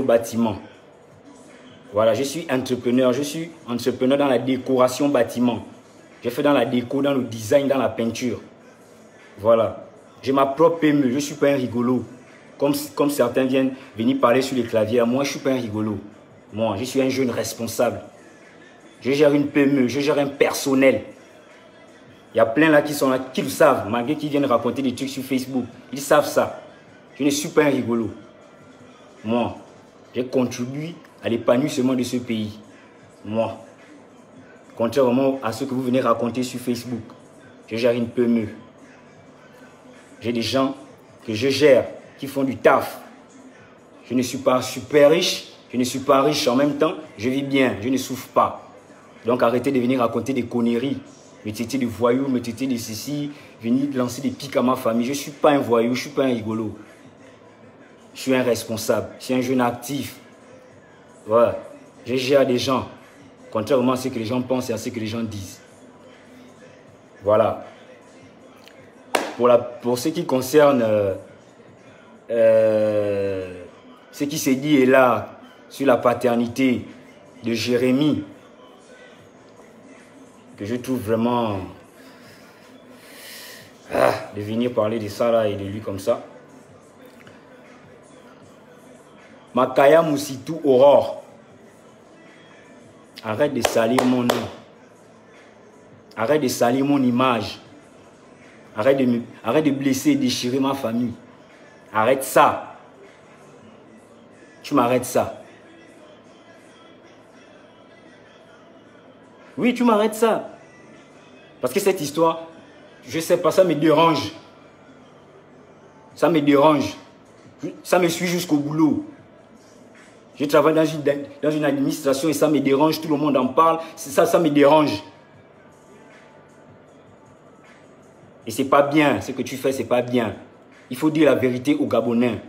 bâtiment. Voilà, je suis entrepreneur dans la décoration bâtiment. Je fais dans la déco, dans le design, dans la peinture. Voilà. J'ai ma propre PME, je ne suis pas un rigolo. Comme certains viennent venir parler sur les claviers, moi je ne suis pas un rigolo. Moi, je suis un jeune responsable. Je gère une PME, je gère un personnel. Il y a plein là qui sont là, qui le savent, malgré qu'ils viennent raconter des trucs sur Facebook. Ils savent ça. Je ne suis pas un rigolo. Moi, j'ai contribué à l'épanouissement de ce pays. Moi. Contrairement à ce que vous venez raconter sur Facebook. Je gère une PME. J'ai des gens que je gère, qui font du taf. Je ne suis pas super riche, je ne suis pas riche en même temps, je vis bien, je ne souffre pas. Donc arrêtez de venir raconter des conneries. Me traiter de voyous, me traiter de ceci, venir lancer des pics à ma famille. Je ne suis pas un voyou, je ne suis pas un rigolo. Je suis un responsable, je suis un jeune actif. Ouais. Je gère des gens, contrairement à ce que les gens pensent et à ce que les gens disent. Voilà. Pour ce qui concerne ce qui s'est dit est là sur la paternité de Jérémy, que je trouve vraiment de venir parler de ça là et de lui comme ça. Makaya Moussitou Aurore, arrête de salir mon nom, arrête de salir mon image, arrête de blesser et déchirer ma famille, arrête ça, tu m'arrêtes ça. Oui, tu m'arrêtes ça. Parce que cette histoire, je sais pas, ça me dérange. Ça me dérange. Ça me suit jusqu'au boulot. Je travaille dans une administration et ça me dérange. Tout le monde en parle. Ça me dérange. Et c'est pas bien. Ce que tu fais, c'est pas bien. Il faut dire la vérité aux Gabonais.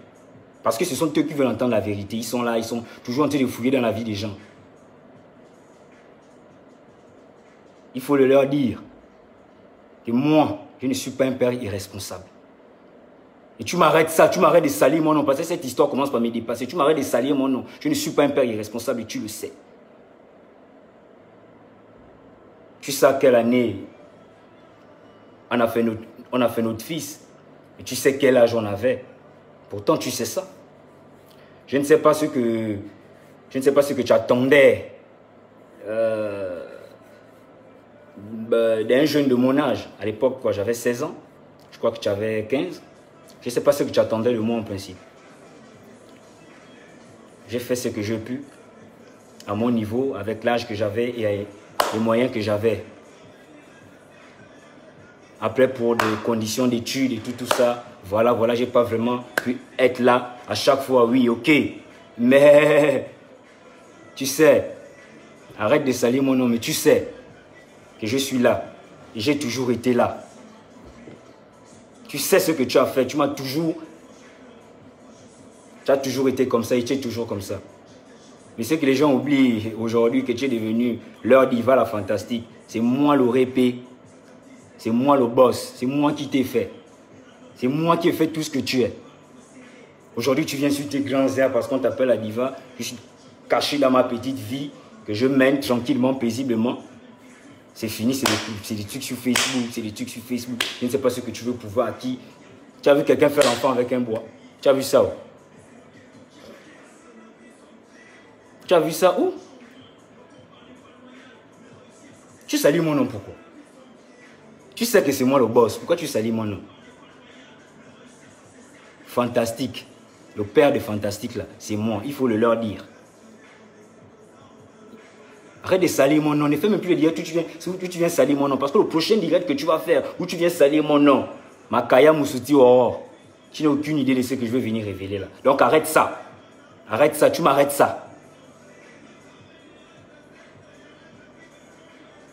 Parce que ce sont eux qui veulent entendre la vérité. Ils sont là, ils sont toujours en train de fouiller dans la vie des gens. Il faut le leur dire que moi, je ne suis pas un père irresponsable. Et tu m'arrêtes ça, tu m'arrêtes de salir mon nom, parce que cette histoire commence par me dépasser. Tu m'arrêtes de salir mon nom. Je ne suis pas un père irresponsable et tu le sais. Tu sais à quelle année on a fait notre fils. Et tu sais quel âge on avait. Pourtant, tu sais ça. Je ne sais pas ce que tu attendais d'un jeune de mon âge. À l'époque, j'avais 16 ans. Je crois que tu avais 15. Je ne sais pas ce que tu attendais de moi en principe. J'ai fait ce que j'ai pu à mon niveau, avec l'âge que j'avais et les moyens que j'avais. Après, pour des conditions d'études et tout ça, voilà, j'ai pas vraiment pu être là à chaque fois. Oui, ok. Mais, tu sais, arrête de salir mon nom, mais tu sais que je suis là. Et j'ai toujours été là. Tu sais ce que tu as fait. Tu as toujours été comme ça et tu es toujours comme ça. Mais ce que les gens oublient aujourd'hui, que tu es devenu leur diva la fantastique, c'est moi le répé. C'est moi le boss. C'est moi qui t'ai fait. C'est moi qui ai fait tout ce que tu es. Aujourd'hui, tu viens sur tes grands airs parce qu'on t'appelle la diva. Je suis caché dans ma petite vie que je mène tranquillement, paisiblement. C'est fini, c'est des trucs sur Facebook, c'est des trucs sur Facebook. Je ne sais pas ce que tu veux pouvoir à qui. Tu as vu quelqu'un faire l'enfant avec un bois? Tu as vu ça où? Tu as vu ça où? Tu salis mon nom, pourquoi? Tu sais que c'est moi le boss, pourquoi tu salis mon nom? Fantastique, le père de Fantastique là, c'est moi, il faut le leur dire. Arrête de salir mon nom, ne fais même plus le direct où tu viens salir mon nom. Parce que le prochain direct que tu vas faire, où tu viens salir mon nom, Makaya Moussitou Aurore, tu n'as aucune idée de ce que je vais venir révéler là. Donc arrête ça. Arrête ça, tu m'arrêtes ça.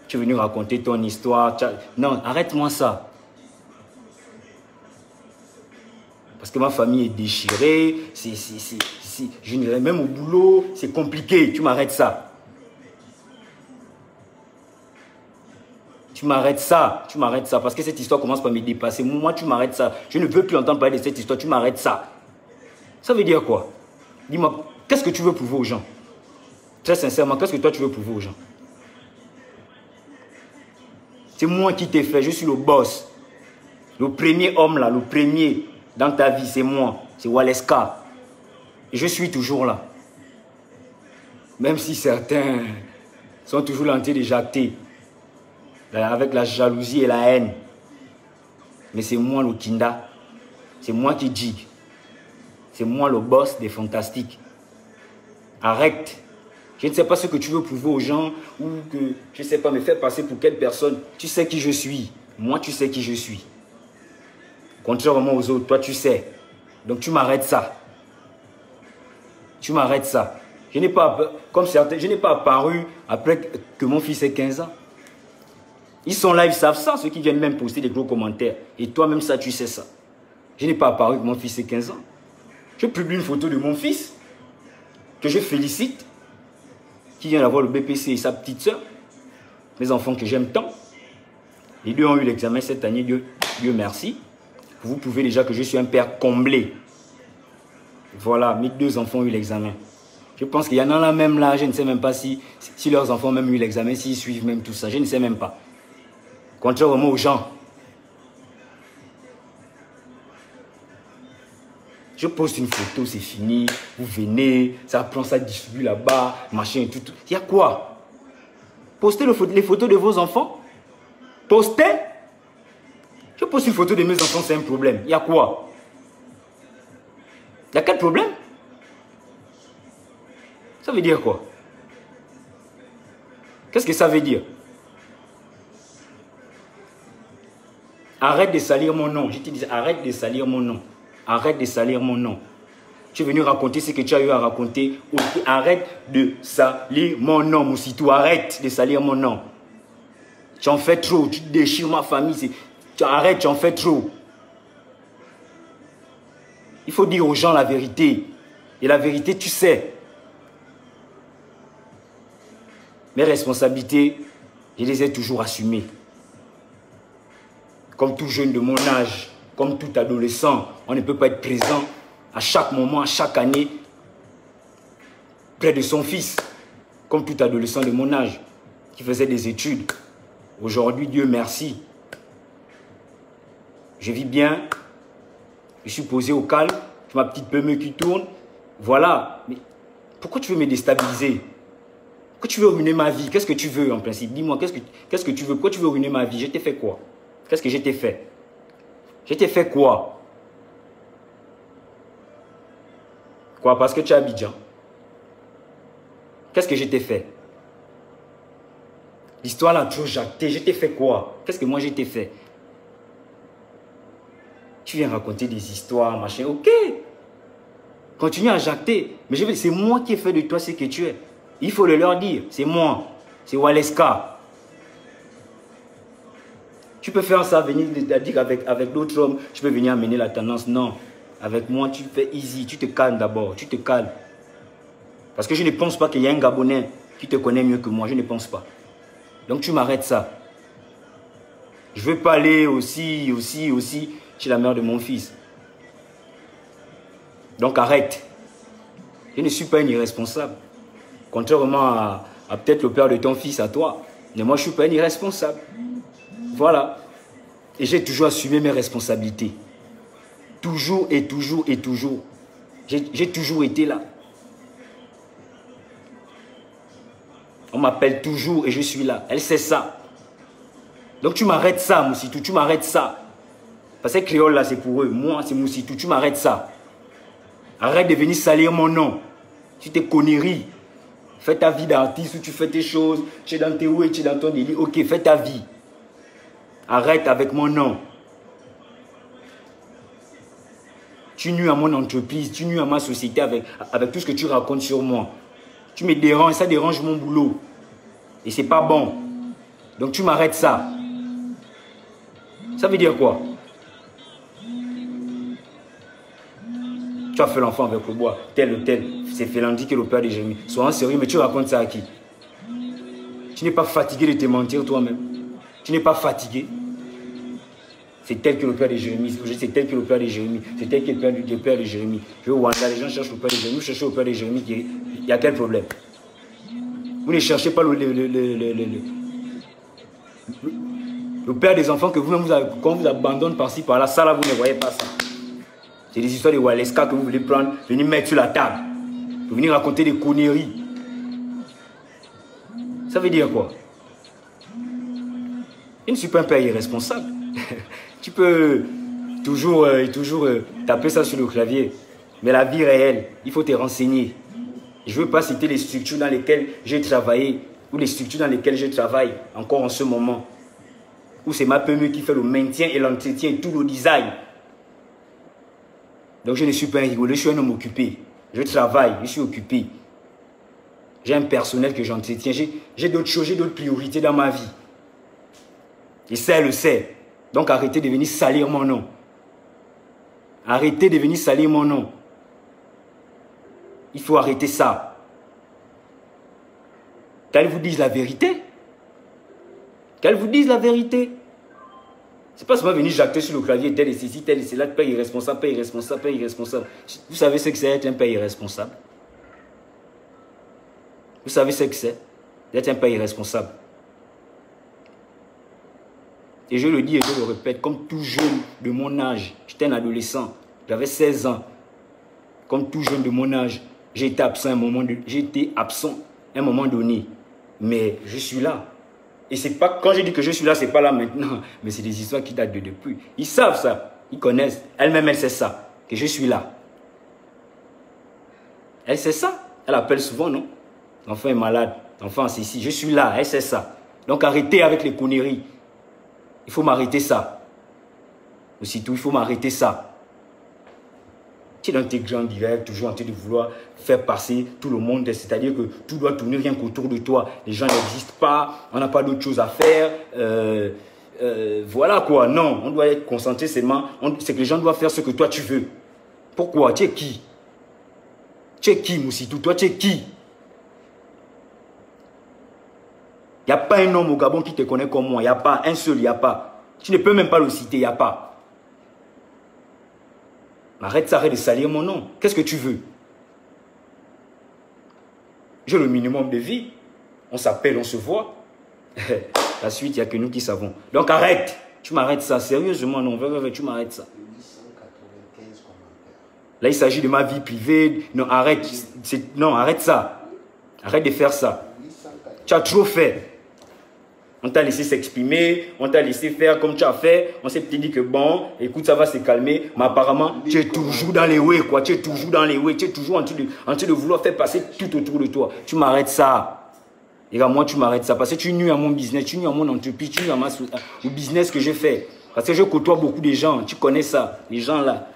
Tu es venu raconter ton histoire. Non, arrête-moi ça. Parce que ma famille est déchirée, même au boulot, c'est compliqué. Tu m'arrêtes ça. Tu m'arrêtes ça, parce que cette histoire commence par me dépasser. Moi, tu m'arrêtes ça. Je ne veux plus entendre parler de cette histoire, tu m'arrêtes ça. Ça veut dire quoi? Dis-moi, Qu'est-ce que tu veux prouver aux gens? Très sincèrement, qu'est-ce que toi tu veux prouver aux gens? C'est moi qui t'ai fait, je suis le boss. Le premier homme là, le premier dans ta vie, c'est moi. C'est Waleska. Et je suis toujours là. Même si certains sont toujours là en train de jacter, avec la jalousie et la haine. Mais c'est moi le Kinda. C'est moi qui digue. C'est moi le boss des fantastiques. Arrête. Je ne sais pas ce que tu veux prouver aux gens ou que, je ne sais pas, me faire passer pour quelle personne. Tu sais qui je suis. Moi, tu sais qui je suis. Contrairement aux autres, toi, tu sais. Donc, tu m'arrêtes ça. Tu m'arrêtes ça. Je n'ai pas, comme certains, je n'ai pas apparu après que mon fils ait 15 ans. Ils sont là, ils savent ça, ceux qui viennent même poster des gros commentaires. Et toi-même, ça, tu sais ça. Je n'ai pas apparu que mon fils ait 15 ans. Je publie une photo de mon fils, que je félicite, qui vient d'avoir le BPC et sa petite soeur, mes enfants que j'aime tant. Les deux ont eu l'examen cette année, Dieu merci. Vous pouvez déjà que je suis un père comblé. Voilà, mes deux enfants ont eu l'examen. Je pense qu'il y en a là même là, je ne sais même pas si leurs enfants ont même eu l'examen, s'ils suivent même tout ça, je ne sais même pas. Contrairement aux gens. Je poste une photo, c'est fini, vous venez, ça prend, ça distribue là-bas, machin et tout. Il y a quoi? Postez les photos de vos enfants. Postez. Je poste une photo de mes enfants, c'est un problème. Il y a quoi? Il y a quel problème? Ça veut dire quoi? Qu'est-ce que ça veut dire? Arrête de salir mon nom. Je te dis, arrête de salir mon nom. Arrête de salir mon nom. Tu es venu raconter ce que tu as eu à raconter. Arrête de salir mon nom, Moussitou. Arrête de salir mon nom. Tu en fais trop. Tu déchires ma famille. Arrête, tu en fais trop. Il faut dire aux gens la vérité. Et la vérité, tu sais. Mes responsabilités, je les ai toujours assumées. Comme tout jeune de mon âge, comme tout adolescent, on ne peut pas être présent à chaque moment, à chaque année, près de son fils. Comme tout adolescent de mon âge, qui faisait des études. Aujourd'hui, Dieu merci. Je vis bien. Je suis posé au calme. J'ai ma petite PME qui tourne. Voilà. Mais pourquoi tu veux me déstabiliser? Pourquoi tu veux ruiner ma vie? Qu'est-ce que tu veux en principe? Dis-moi, qu'est-ce que tu veux? Pourquoi tu veux ruiner ma vie? Je t'ai fait quoi? Qu'est-ce que je t'ai fait? Je t'ai fait quoi? Quoi? Parce que tu es à Abidjan. Qu'est-ce que je t'ai fait? L'histoire là, toujours jacté. Je t'ai fait quoi? Qu'est-ce que moi je t'ai fait? Tu viens raconter des histoires, machin. Ok. Continue à jacter. Mais c'est moi qui ai fait de toi ce que tu es. Il faut le leur dire. C'est moi. C'est Waleska. Tu peux faire ça, venir dire avec d'autres hommes, je peux venir amener la tendance. Non. Avec moi, tu fais easy. Tu te calmes d'abord. Tu te calmes. Parce que je ne pense pas qu'il y a un Gabonais qui te connaît mieux que moi. Je ne pense pas. Donc tu m'arrêtes ça. Je veux pas aller aussi chez la mère de mon fils. Donc arrête. Je ne suis pas un irresponsable. Contrairement à peut-être le père de ton fils, à toi. Mais moi, je ne suis pas un irresponsable. Voilà. Et j'ai toujours assumé mes responsabilités. Toujours et toujours et toujours. J'ai toujours été là. On m'appelle toujours et je suis là. Elle sait ça. Donc tu m'arrêtes ça, Moussitou. Tu m'arrêtes ça. Parce que créole là, c'est pour eux. Moi, c'est Moussitou. Tu m'arrêtes ça. Arrête de venir salir mon nom. Tu t'es conneries. Fais ta vie d'artiste où tu fais tes choses. Tu es dans tes roues et tu es dans ton délit. Ok, fais ta vie. Arrête avec mon nom. Tu nuis à mon entreprise. Tu nuis à ma société avec tout ce que tu racontes sur moi. Tu me déranges. Ça dérange mon boulot. Et c'est pas bon. Donc tu m'arrêtes ça. Ça veut dire quoi? Tu as fait l'enfant avec le bois, tel ou tel. C'est Félandi qui est le père de Jérémie. Sois sérieux, mais tu racontes ça à qui? Tu n'es pas fatigué de te mentir toi-même. Tu n'es pas fatigué. C'est elle qui est le père de Jérémie. C'est elle qui est le père de Jérémie. C'est elle qui est le père de Jérémie. Je vais au Rwanda, les gens cherchent le père de Jérémie. Vous cherchez le père de Jérémie. Il y a quel problème? Vous ne cherchez pas le père des enfants que vous-même, quand vous abandonne par-ci, par-là. Ça, là, vous ne voyez pas ça. C'est des histoires de Waleska que vous voulez prendre, venir mettre sur la table. Pour venir raconter des conneries. Ça veut dire quoi? Je ne suis pas un père irresponsable. Tu peux toujours taper ça sur le clavier. Mais la vie réelle, il faut te renseigner. Je ne veux pas citer les structures dans lesquelles j'ai travaillé ou les structures dans lesquelles je travaille encore en ce moment. Où c'est ma PME qui fait le maintien et l'entretien et tout le design. Donc je ne suis pas un rigolo, je suis un homme occupé. Je travaille, je suis occupé. J'ai un personnel que j'entretiens. J'ai d'autres choses, j'ai d'autres priorités dans ma vie. Et ça, elle le sait. Donc arrêtez de venir salir mon nom. Arrêtez de venir salir mon nom. Il faut arrêter ça. Qu'elle vous dise la vérité. Qu'elle vous dise la vérité. C'est pas seulement venir jacter sur le clavier, tel et ceci, tel et cela, père irresponsable, père irresponsable, père irresponsable. Vous savez ce que c'est être un père irresponsable? Vous savez ce que c'est d'être un père irresponsable? Et je le dis et je le répète, comme tout jeune de mon âge, j'étais un adolescent, j'avais 16 ans. Comme tout jeune de mon âge, j'ai été absent à un moment donné. Mais je suis là. Et c'est pas, quand je dis que je suis là, c'est pas là maintenant. Mais c'est des histoires qui datent de depuis. Ils savent ça. Ils connaissent. Elle-même, elle sait ça. Que je suis là. Elle sait ça. Elle appelle souvent, non? L'enfant est malade. L'enfant, c'est ici. Je suis là. Elle sait ça. Donc arrêtez avec les conneries. Il faut m'arrêter ça. Aussitôt, il faut m'arrêter ça. Tu es dans tes grands directs, toujours en train de vouloir faire passer tout le monde, c'est-à-dire que tout doit tourner rien qu'autour de toi. Les gens n'existent pas, on n'a pas d'autre chose à faire. Voilà quoi, non, on doit être concentré seulement. C'est que les gens doivent faire ce que toi tu veux. Pourquoi? Tu es qui? Tu es qui, Moussitou? Toi, tu es qui? Il n'y a pas un homme au Gabon qui te connaît comme moi. Il n'y a pas un seul, il n'y a pas. Tu ne peux même pas le citer, il n'y a pas. Arrête ça, arrête de salir mon nom. Qu'est-ce que tu veux? J'ai le minimum de vie. On s'appelle, on se voit. La suite, il n'y a que nous qui savons. Donc arrête. Tu m'arrêtes ça. Sérieusement, non. Tu m'arrêtes ça. Là, il s'agit de ma vie privée. Non, arrête. Non, arrête ça. Arrête de faire ça. Tu as trop fait. On t'a laissé s'exprimer, on t'a laissé faire comme tu as fait. On s'est dit que bon, écoute, ça va se calmer. Mais apparemment, tu es toujours dans les way, quoi. Tu es toujours dans les way. Tu es toujours en train de vouloir faire passer tout autour de toi. Tu m'arrêtes ça. Et là, moi, tu m'arrêtes ça. Parce que tu nuis à mon business, tu nuis à mon entreprise, tu nuis au business que je fais. Parce que je côtoie beaucoup de gens. Tu connais ça, les gens là.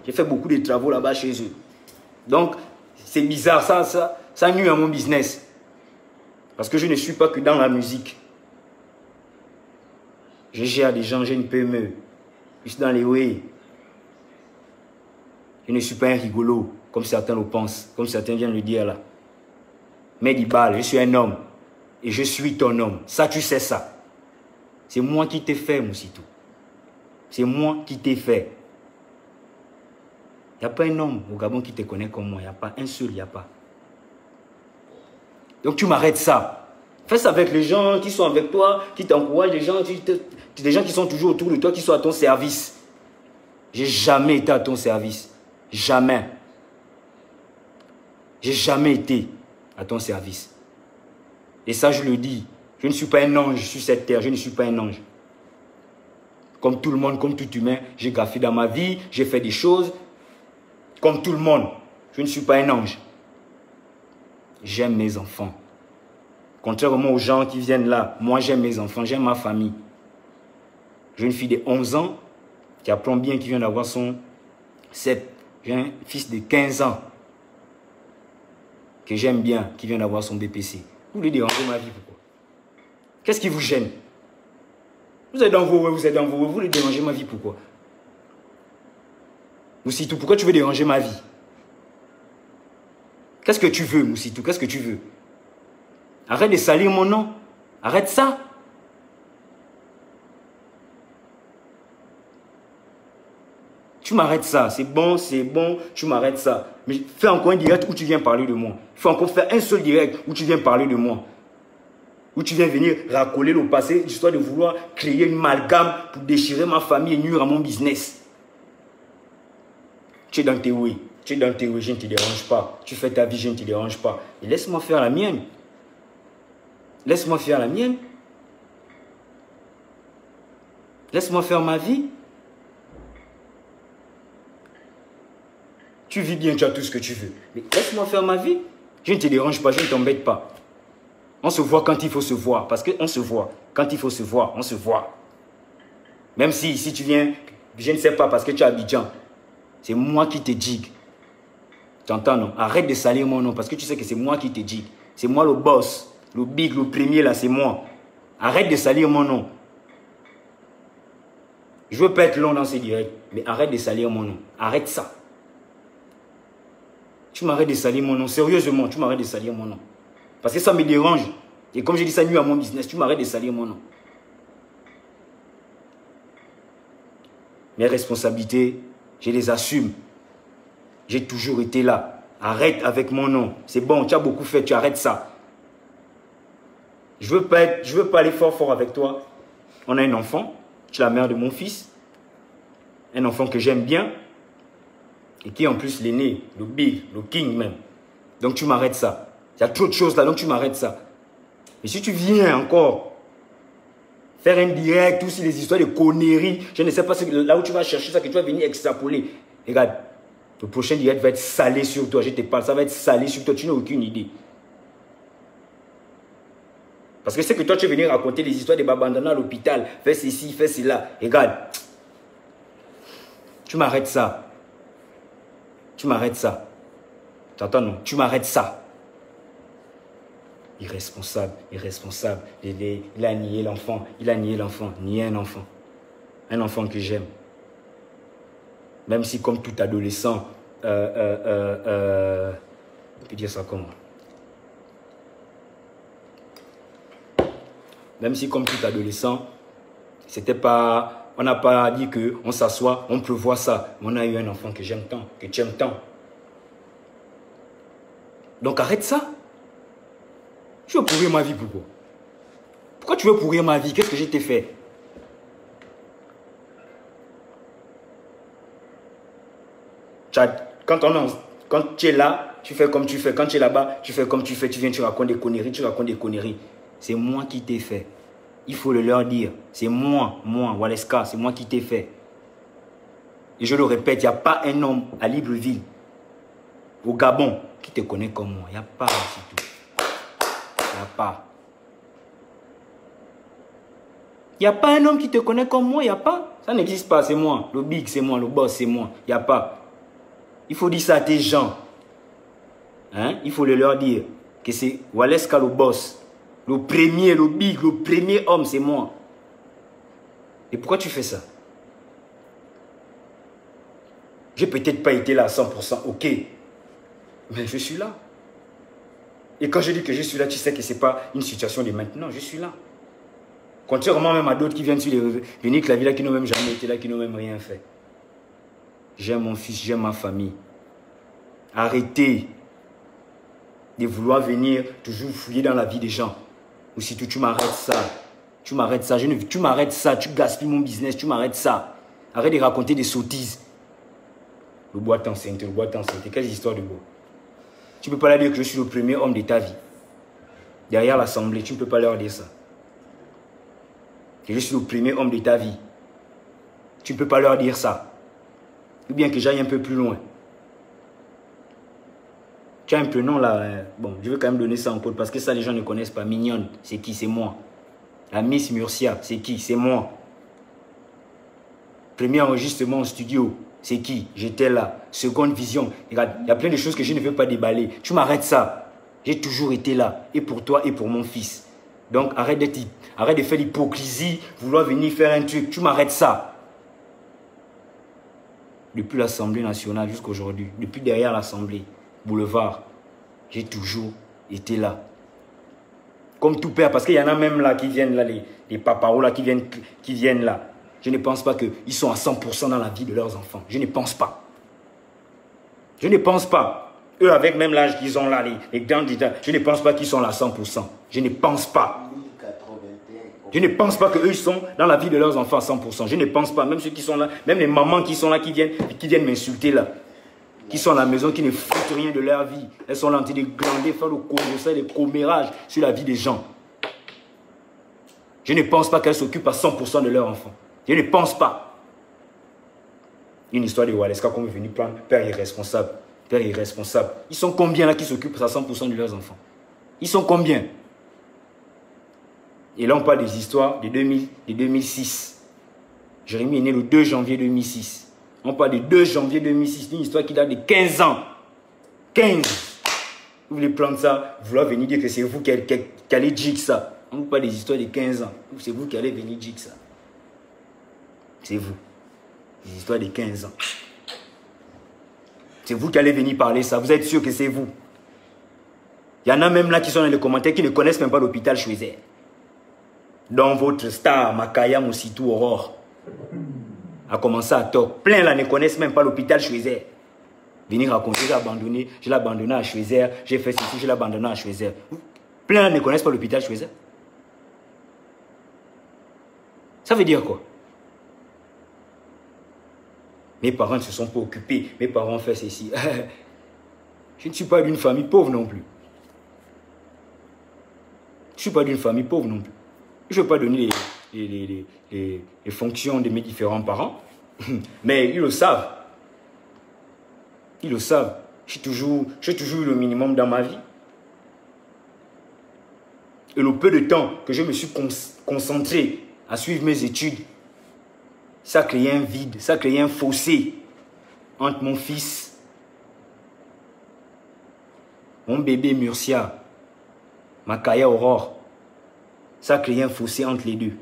J'ai fait beaucoup de travaux là-bas chez eux. Donc, c'est bizarre, ça nuit à mon business. Parce que je ne suis pas que dans la musique. Je gère des gens, j'ai une PME. Je suis dans les way. Je ne suis pas un rigolo, comme certains le pensent, comme certains viennent le dire là. Mais Dibal, je suis un homme. Et je suis ton homme. Ça, tu sais ça. C'est moi qui t'ai fait, Moussitou. C'est moi qui t'ai fait. Il n'y a pas un homme au Gabon qui te connaît comme moi. Il n'y a pas un seul, il n'y a pas. Donc tu m'arrêtes ça. Fais ça avec les gens qui sont avec toi, qui t'encouragent, des gens qui sont toujours autour de toi, qui sont à ton service. J'ai jamais été à ton service. Jamais. J'ai jamais été à ton service. Et ça, je le dis. Je ne suis pas un ange sur cette terre. Je ne suis pas un ange. Comme tout le monde, comme tout humain, j'ai gaffé dans ma vie, j'ai fait des choses. Comme tout le monde. Je ne suis pas un ange. J'aime mes enfants. Contrairement aux gens qui viennent là, moi j'aime mes enfants, j'aime ma famille. J'ai une fille de 11 ans qui apprend bien, qui vient d'avoir son 7. J'ai un fils de 15 ans que j'aime bien, qui vient d'avoir son BPC. Vous voulez déranger ma vie, pourquoi? Qu'est-ce qui vous gêne? Vous êtes dans vos rêves, vous êtes dans vos rêves, vous voulez déranger ma vie, pourquoi? Moussitou, pourquoi tu veux déranger ma vie? Qu'est-ce que tu veux, Moussitou? Qu'est-ce que tu veux? Arrête de salir mon nom. Arrête ça. Tu m'arrêtes ça. C'est bon, tu m'arrêtes ça. Mais fais encore un direct où tu viens parler de moi. Il faut encore faire un seul direct où tu viens parler de moi. Où tu viens venir racoler le passé, histoire de vouloir créer une amalgame pour déchirer ma famille et nuire à mon business. Tu es dans tes oui. Tu es dans tes oui, je ne te dérange pas. Tu fais ta vie, je ne te dérange pas. Et laisse-moi faire la mienne. Laisse-moi faire la mienne. Laisse-moi faire ma vie. Tu vis bien, tu as tout ce que tu veux. Mais laisse-moi faire ma vie. Je ne te dérange pas, je ne t'embête pas. On se voit quand il faut se voir. Parce qu'on se voit. Quand il faut se voir, on se voit. Même si tu viens, je ne sais pas, parce que tu es à Abidjan. C'est moi qui te digue. Tu entends, non? Arrête de salir mon nom, parce que tu sais que c'est moi qui te digue. C'est moi le boss, le big, le premier là, c'est moi. Arrête de salir mon nom. Je veux pas être long dans ces directs, mais arrête de salir mon nom. Arrête ça. Tu m'arrêtes de salir mon nom. Sérieusement, tu m'arrêtes de salir mon nom. Parce que ça me dérange. Et comme je dis, ça nuit à mon business. Tu m'arrêtes de salir mon nom. Mes responsabilités, je les assume. J'ai toujours été là. Arrête avec mon nom. C'est bon, tu as beaucoup fait, tu arrêtes ça. Je veux pas aller fort avec toi. On a un enfant. Tu es la mère de mon fils. Un enfant que j'aime bien. Et qui est en plus l'aîné, le big, le king même. Donc tu m'arrêtes ça. Il y a trop de choses là, donc tu m'arrêtes ça. Mais si tu viens encore faire un direct, aussi les histoires de conneries, je ne sais pas là où tu vas chercher ça, que tu vas venir extrapoler. Regarde, le prochain direct va être salé sur toi, je te parle, ça va être salé sur toi, tu n'as aucune idée. Parce que c'est que toi tu es venu raconter les histoires de Babandana à l'hôpital, fais ceci, fais cela. Regarde, tu m'arrêtes ça. Tu m'arrêtes ça. Tu entends, non? Tu m'arrêtes ça. Irresponsable, irresponsable. Il a nié l'enfant. Il a nié l'enfant. Nié un enfant. Un enfant que j'aime. Même si comme tout adolescent, on peut dire ça comment? Même si comme tout adolescent, c'était pas... On n'a pas dit qu'on s'assoit, on prévoit ça. Mais on a eu un enfant que j'aime tant, que tu aimes tant. Donc arrête ça. Tu veux pourrir ma vie, pourquoi? Pourquoi tu veux pourrir ma vie? Qu'est-ce que je t'ai fait? Quand tu es là, tu fais comme tu fais. Quand tu es là-bas, tu fais comme tu fais. Tu viens, tu racontes des conneries, tu racontes des conneries. C'est moi qui t'ai fait. Il faut le leur dire. C'est moi, Waleska, c'est moi qui t'ai fait. Et je le répète, il n'y a pas un homme à Libreville, au Gabon, qui te connaît comme moi. Il n'y a pas, c'est tout. Il n'y a pas. Il n'y a pas un homme qui te connaît comme moi, il n'y a pas. Ça n'existe pas, c'est moi. Le big, c'est moi. Le boss, c'est moi. Il n'y a pas. Il faut dire ça à tes gens. Hein? Il faut le leur dire que c'est Waleska le boss. Le premier, le big, le premier homme, c'est moi. Et pourquoi tu fais ça? J'ai peut-être pas été là à 100%, ok. Mais je suis là. Et quand je dis que je suis là, tu sais que ce n'est pas une situation de maintenant. Je suis là. Contrairement même à d'autres qui viennent sur les venir que la vie là, qui n'ont même jamais été là, qui n'ont même rien fait. J'aime mon fils, j'aime ma famille. Arrêtez de vouloir venir toujours fouiller dans la vie des gens. Ou si tu m'arrêtes ça. Tu m'arrêtes ça. Tu m'arrêtes ça. Tu gaspilles mon business. Tu m'arrêtes ça. Arrête de raconter des sottises. Le bois t'enceinte. Le bois t'enceinte. Quelle histoire de bois? Tu ne peux pas leur dire que je suis le premier homme de ta vie. Derrière l'assemblée, tu ne peux pas leur dire ça. Que je suis le premier homme de ta vie. Tu ne peux pas leur dire ça. Ou bien que j'aille un peu plus loin. Tu as un prénom là, bon, je vais quand même donner ça en code parce que ça les gens ne connaissent pas. Mignonne, c'est qui? C'est moi. La Miss Murcia, c'est qui? C'est moi. Premier enregistrement en studio, c'est qui? J'étais là. Seconde vision, regarde, il y a plein de choses que je ne veux pas déballer. Tu m'arrêtes ça. J'ai toujours été là, et pour toi et pour mon fils. Donc arrête de faire l'hypocrisie, vouloir venir faire un truc. Tu m'arrêtes ça. Depuis l'Assemblée nationale jusqu'à aujourd'hui, depuis derrière l'Assemblée, boulevard, j'ai toujours été là. Comme tout père, parce qu'il y en a même là qui viennent là, les papaos là qui viennent là. Je ne pense pas qu'ils sont à 100% dans la vie de leurs enfants. Je ne pense pas. Je ne pense pas. Eux, avec même l'âge qu'ils ont là, les grands leaders, je ne pense pas qu'ils sont là à 100%. Je ne pense pas. Je ne pense pas qu'eux sont dans la vie de leurs enfants à 100%. Je ne pense pas. Même ceux qui sont là, même les mamans qui sont là, qui viennent m'insulter là, qui sont à la maison, qui ne foutent rien de leur vie. Elles sont là en train de glander, faire le colossal, les commérages sur la vie des gens. Je ne pense pas qu'elles s'occupent à 100% de leurs enfants. Je ne pense pas. Une histoire de Waleska qu'on est venu prendre, père irresponsable. Père irresponsable. Ils sont combien là qui s'occupent à 100% de leurs enfants? Ils sont combien? Et là on parle des histoires de 2006. Jérémie est né le 2 janvier 2006. On parle du 2 janvier 2006, une histoire qui date de 15 ans. 15. Vous voulez prendre ça, vouloir venir dire que c'est vous qui allez dire ça. On vous parle des histoires de 15 ans. C'est vous qui allez venir dire ça. C'est vous. Des histoires de 15 ans. C'est vous qui allez venir parler ça. Vous êtes sûr que c'est vous. Il y en a même là qui sont dans les commentaires qui ne connaissent même pas l'hôpital Choiseul. Dans votre star, Makaya Moussitou Aurore a commencé à tort. Plein là ne connaissent même pas l'hôpital Choiseul. Venir raconter, je l'ai abandonné à Choiseul, j'ai fait ceci, je l'ai abandonné à Choiseul. Plein là ne connaissent pas l'hôpital Choiseul. Ça veut dire quoi? Mes parents ne se sont pas occupés, mes parents ont fait ceci. Je ne suis pas d'une famille pauvre non plus. Je ne suis pas d'une famille pauvre non plus. Je ne vais pas donner les fonctions de mes différents parents, mais ils le savent. Ils le savent. J'ai toujours eu le minimum dans ma vie. Et le peu de temps que je me suis concentré à suivre mes études, ça a créé un vide, ça a créé un fossé entre mon fils, mon bébé Murcia, Makaya Aurore. Ça a créé un fossé entre les deux.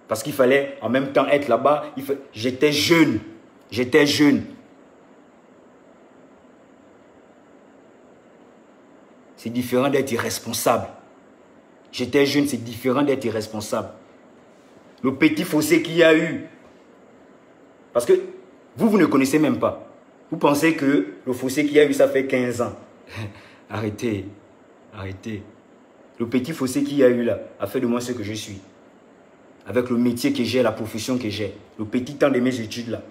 Parce qu'il fallait en même temps être là-bas. J'étais jeune. J'étais jeune. C'est différent d'être irresponsable. J'étais jeune, c'est différent d'être irresponsable. Le petit fossé qu'il y a eu. Parce que vous ne connaissez même pas. Vous pensez que le fossé qu'il y a eu, ça fait 15 ans. Arrêtez. Arrêtez. Le petit fossé qu'il y a eu là a fait de moi ce que je suis. Avec le métier que j'ai, la profession que j'ai. Le petit temps de mes études là.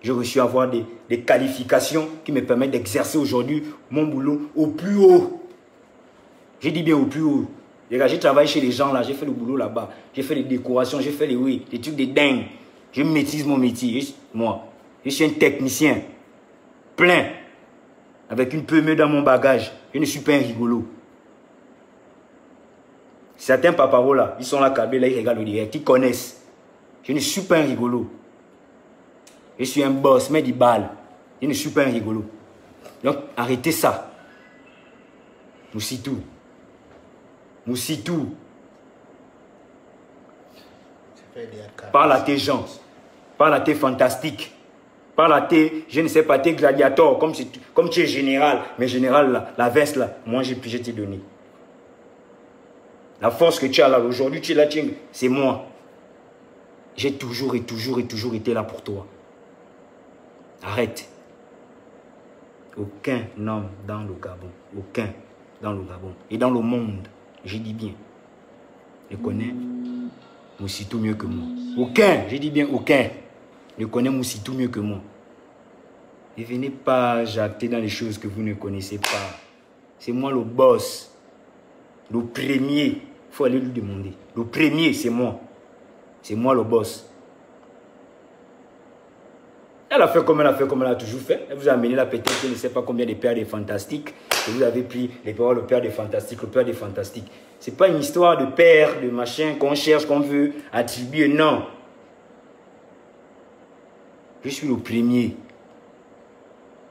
J'ai reçu à avoir des qualifications qui me permettent d'exercer aujourd'hui mon boulot au plus haut. J'ai dit bien au plus haut. Les gars, j'ai travaillé chez les gens là, j'ai fait le boulot là-bas. J'ai fait les décorations, j'ai fait les trucs de dingue. Je maîtrise mon métier. Moi, je suis un technicien. Plein. Avec une PME dans mon bagage. Je ne suis pas un rigolo. Certains paparos là, ils sont là, câblés là, ils regardent le direct, ils connaissent. Je ne suis pas un rigolo. Je suis un boss, mais des balles. Je ne suis pas un rigolo. Donc, arrêtez ça. Moussitou. Moussitou. Parle à tes gens. Parle à tes fantastiques. Parle à tes, je ne sais pas, tes gladiateurs. Comme tu es général. Mais général, là, la veste, là, moi, je t'ai donné. La force que tu as là, aujourd'hui, tu es là, c'est moi. J'ai toujours été là pour toi. Arrête. Aucun homme dans le Gabon, aucun dans le Gabon et dans le monde, j'ai dit bien, ne connaît Moussitou mieux que moi. Aucun, j'ai dit bien aucun, ne connaît Moussitou mieux que moi. Ne venez pas jacter dans les choses que vous ne connaissez pas. C'est moi le boss, le premier. Il faut aller lui demander. Le premier, c'est moi. C'est moi le boss. Elle a fait comme elle a fait, comme elle a toujours fait. Elle vous a amené là peut-être, je ne sais pas combien de pères des fantastiques. Et vous avez pris les paroles, le père des fantastiques, le père des fantastiques. Ce n'est pas une histoire de père, de machin qu'on cherche, qu'on veut attribuer. Non. Je suis le premier.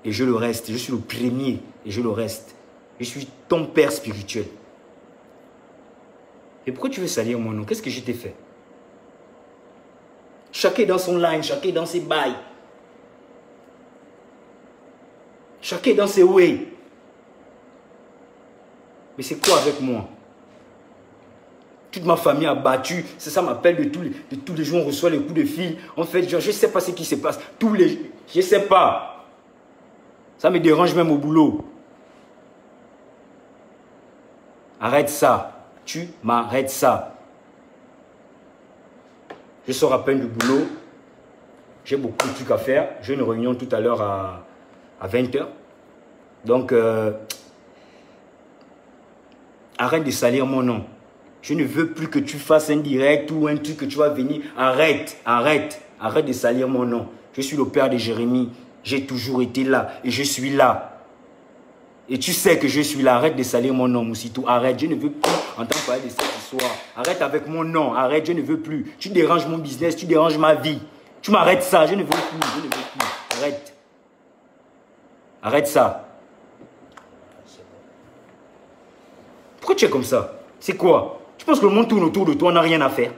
Et je le reste. Je suis le premier. Et je le reste. Je suis ton père spirituel. Et pourquoi tu veux salir mon nom? Qu'est-ce que je t'ai fait? Chacun dans son line, chacun dans ses bails. Chacun dans ses ways. Mais c'est quoi avec moi? Toute ma famille a battu. C'est ça m'appelle de tous les jours. On reçoit les coups de fil. En fait, genre, je ne sais pas ce qui se passe. Je ne sais pas. Ça me dérange même au boulot. Arrête ça. Tu m'arrêtes ça. Je sors à peine du boulot. J'ai beaucoup de trucs à faire. J'ai une réunion tout à l'heure à 20 h. Donc, arrête de salir mon nom. Je ne veux plus que tu fasses un direct ou un truc que tu vas venir. Arrête, arrête, arrête de salir mon nom. Je suis le père de Jérémie. J'ai toujours été là et je suis là. Et tu sais que je suis là. Arrête de salir mon nom, Moussitou. Arrête, je ne veux plus entendre parler de cette histoire. Arrête avec mon nom. Arrête, je ne veux plus. Tu déranges mon business, tu déranges ma vie. Tu m'arrêtes ça, je ne veux plus, je ne veux plus. Arrête. Arrête ça. Pourquoi tu es comme ça? C'est quoi? Tu penses que le monde tourne autour de toi, on n'a rien à faire?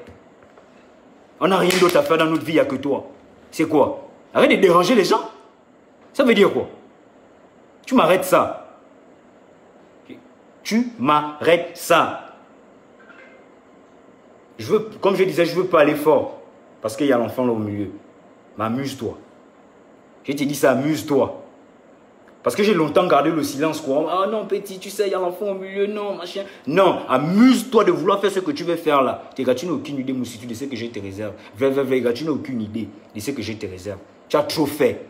On n'a rien d'autre à faire dans notre vie, il n'y a que toi. C'est quoi? Arrête de déranger les gens. Ça veut dire quoi? Tu m'arrêtes ça. Tu m'arrêtes ça. Comme je disais, je ne veux pas aller fort. Parce qu'il y a l'enfant là au milieu. Mais amuse-toi. Je te dis ça, amuse-toi. Parce que j'ai longtemps gardé le silence, quoi. Ah non, petit, tu sais, il y a l'enfant au milieu, non, machin. Non, amuse-toi de vouloir faire ce que tu veux faire là. Tu n'as aucune idée, Moussitou, de ce que je te réserve. Tu n'as aucune idée de ce que je te réserve. Tu as trop fait.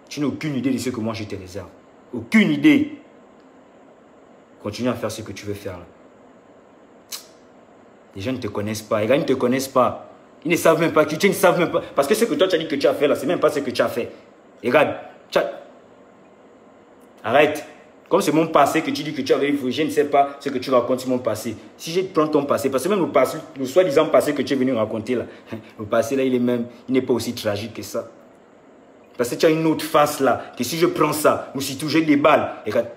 Tu n'as aucune idée de ce que moi je te réserve. Aucune idée. Continue à faire ce que tu veux faire là. Les gens ne te connaissent pas. Les gars ne te connaissent pas. Ils ne savent même pas. Tu ne savent même pas. Parce que ce que toi tu as dit que tu as fait là, c'est même pas ce que tu as fait. Et regarde, arrête. Comme c'est mon passé que tu dis que tu avais vu, je ne sais pas ce que tu racontes sur mon passé. Si je prends ton passé, parce que même le soi-disant passé que tu es venu raconter là, le passé là, il n'est pas aussi tragique que ça. Parce que tu as une autre face là, que si je prends ça, ou si j'ai des balles, et regarde.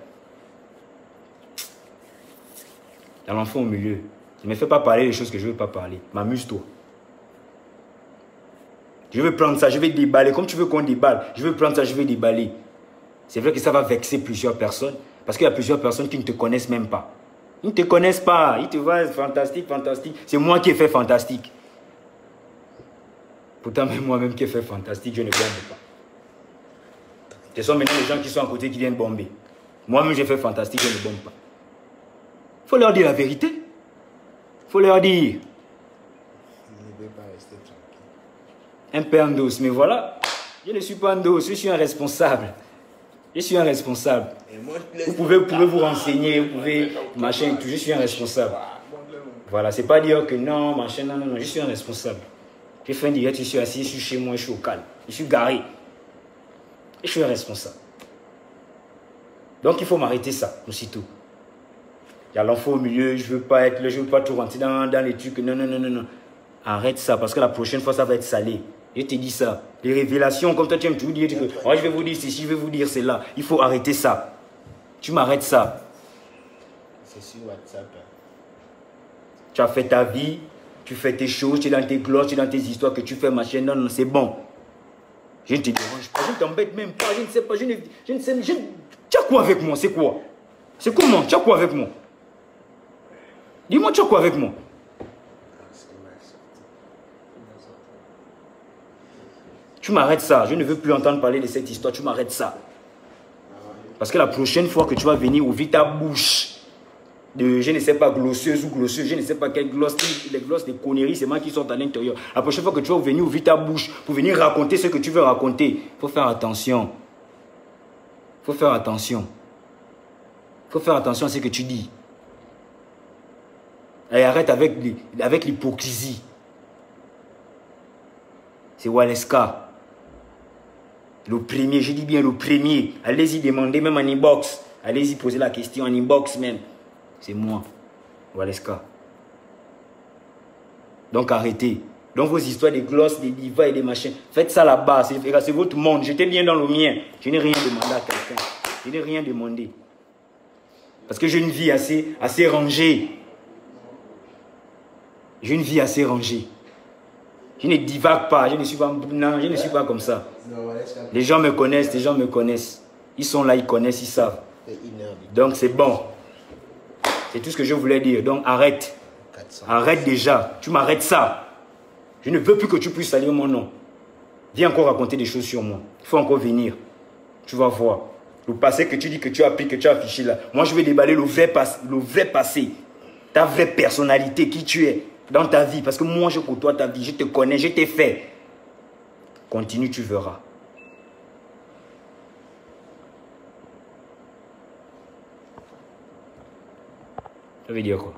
Il y a l'enfant au milieu. Ne me fais pas parler des choses que je ne veux pas parler. M'amuse-toi. Je veux prendre ça, je vais déballer. Comme tu veux qu'on déballe, je veux prendre ça, je vais déballer. C'est vrai que ça va vexer plusieurs personnes. Parce qu'il y a plusieurs personnes qui ne te connaissent même pas. Ils ne te connaissent pas. Ils te voient fantastique, fantastique. C'est moi qui ai fait fantastique. Pourtant, même moi-même qui ai fait fantastique, je ne bombe pas. Ce sont maintenant les gens qui sont à côté qui viennent bomber. Moi-même, j'ai fait fantastique, je ne bombe pas. Il faut leur dire la vérité. Il faut leur dire. Un peu en douce, mais voilà. Je ne suis pas en douce, je suis un responsable. Je suis un responsable. Vous pouvez vous renseigner, vous pouvez machin, tout. Je suis un responsable. Voilà, c'est pas dire que non, machin, non, non, non, je suis un responsable. J'ai fait un direct, je suis assis, je suis chez moi, je suis au calme. Je suis garé. Je suis un responsable. Donc il faut m'arrêter ça, aussitôt. Il y a l'enfant au milieu, je ne veux pas être là, je ne veux pas tout rentrer dans les trucs. Non, non, non, non, non. Arrête ça, parce que la prochaine fois, ça va être salé. Je te dis ça. Les révélations, comme toi, tu aimes toujours dire que oh, je vais vous dire ceci, je vais vous dire cela. Il faut arrêter ça. Tu m'arrêtes ça. C'est sur WhatsApp. Tu as fait ta vie, tu fais tes choses, tu es dans tes glosses, tu es dans tes histoires que tu fais, machin. Non, non, c'est bon. Je ne te dérange pas, je ne t'embête même pas, je ne sais pas, je ne sais, tu as quoi avec moi, c'est quoi? C'est comment? Tu as quoi avec moi? Dis-moi, tu as quoi avec moi? Tu m'arrêtes ça, je ne veux plus entendre parler de cette histoire, tu m'arrêtes ça. Parce que la prochaine fois que tu vas venir, ouvrir ta bouche de, je ne sais pas, glosseuse ou glosseuse, je ne sais pas quelle glosse, les glosses, des conneries, c'est moi qui sont à l'intérieur. La prochaine fois que tu vas venir ouvrir ta bouche pour venir raconter ce que tu veux raconter, il faut faire attention. Il faut faire attention. Il faut faire attention à ce que tu dis. Et arrête avec l'hypocrisie. C'est Waleska. Le premier, je dis bien le premier. Allez-y demander même en inbox. Allez-y poser la question en inbox même. C'est moi, Waleska. Donc arrêtez. Donc vos histoires des glosses, des divas et des machins, faites ça là-bas. C'est votre monde. J'étais bien dans le mien. Je n'ai rien demandé à quelqu'un. Je n'ai rien demandé. Parce que j'ai une vie assez rangée. J'ai une vie assez rangée. Je ne divague pas, je ne suis pas, non, je ne suis pas comme ça. Les gens me connaissent, les gens me connaissent. Ils sont là, ils connaissent, ils savent. Donc c'est bon. C'est tout ce que je voulais dire. Donc arrête. 400. Arrête déjà. Tu m'arrêtes ça. Je ne veux plus que tu puisses salir mon nom. Viens encore raconter des choses sur moi. Il faut encore venir. Tu vas voir. Le passé que tu dis que tu as pris, que tu as affiché là. Moi, je vais déballer le vrai passé. Ta vraie personnalité, qui tu es dans ta vie. Parce que moi, je côtoie ta vie. Je te connais, je t'ai fait. Continue, tu verras. Ça veut dire quoi?